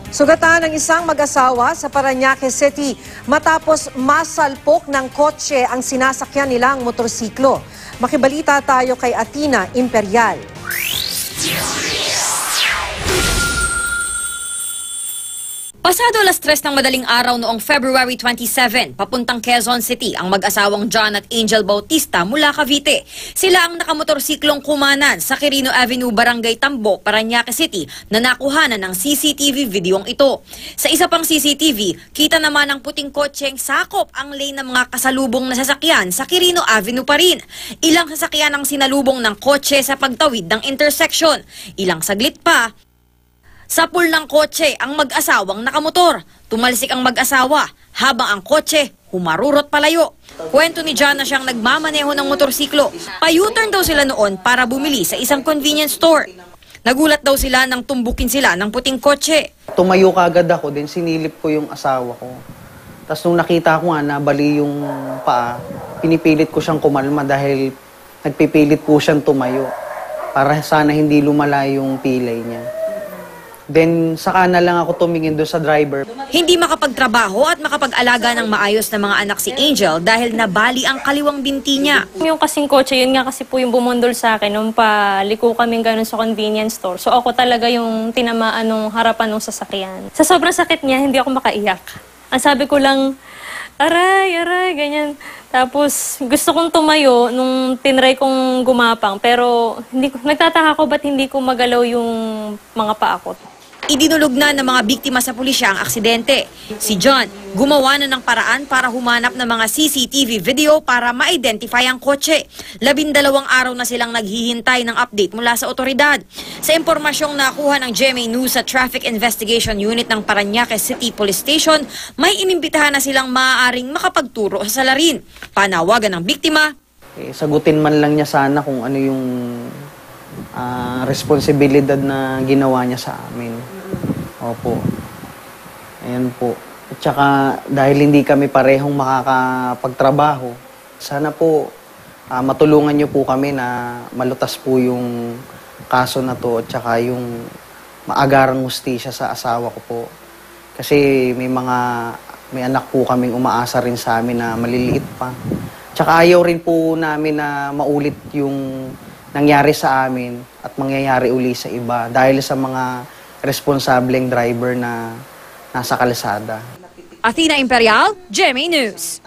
Sugatan ng isang mag-asawa sa Parañaque City matapos masalpok ng kotse ang sinasakyan nilang motorsiklo. Makibalita tayo kay Athena Imperial. Pasado alas 3 ng madaling araw noong February 27, papuntang Quezon City ang mag-asawang John at Angel Bautista mula Cavite. Sila ang nakamotorsiklong kumanan sa Quirino Avenue, Barangay Tambo, Parañaque City na nakuhanan ng CCTV videong ito. Sa isa pang CCTV, kita naman ang puting kotseng sakop ang lane ng mga kasalubong na sasakyan sa Quirino Avenue pa rin. Ilang sasakyan ang sinalubong ng kotse sa pagtawid ng intersection. Ilang saglit pa, sa pool ng kotse ang mag-asawang nakamotor. Tumalsik ang mag-asawa habang ang kotse humarurot palayo. Kwento ni John na siyang nagmamaneho ng motorsiklo. Pa-U-turn daw sila noon para bumili sa isang convenience store. Nagulat daw sila nang tumbukin sila ng puting kotse. Tumayo kagad ako, din sinilip ko yung asawa ko. Tapos nung nakita ko nga nabali yung paa, pinipilit ko siyang kumalma dahil nagpipilit po siyang tumayo para sana hindi lumala yung pilay niya. Then, saka na lang ako tumingin doon sa driver. Hindi makapagtrabaho at makapag-alaga ng maayos na mga anak si Angel dahil nabali ang kaliwang binti niya. Yung kasing kotse, yun nga kasi po yung bumundol sa akin nung paliko kaming ganun sa convenience store. So ako talaga yung tinamaan nung harapan ng sasakyan. Sa sobrang sakit niya, hindi ako makaiyak. Ang sabi ko lang, aray, aray, ganyan. Tapos gusto kong tumayo nung tinry kong gumapang. Pero nagtataka ko ba't hindi ko magalaw yung mga paa ko. Idinulog na ng mga biktima sa pulisya ang aksidente. Si John, gumawa na ng paraan para humanap ng mga CCTV video para ma-identify ang kotse. 12 araw na silang naghihintay ng update mula sa otoridad. Sa impormasyong nakuha ng GMA News sa Traffic Investigation Unit ng Parañaque City Police Station, may inimbitahan na silang maaaring makapagturo sa salarin. Panawagan ng biktima, Sagutin man lang niya sana kung ano yung responsibilidad na ginawa niya sa amin. Opo. Ayan po. At saka dahil hindi kami parehong makakapagtrabaho, sana po matulungan niyo po kami na malutas po yung kaso na to at saka yung maagarang hustisya sa asawa ko po. Kasi may anak po kaming umaasa rin sa amin na maliliit pa. Tsaka ayaw rin po namin na maulit yung nangyari sa amin at mangyayari uli sa iba dahil sa mga responsableng driver na nasa kalsada. Athena Imperial, GMA News.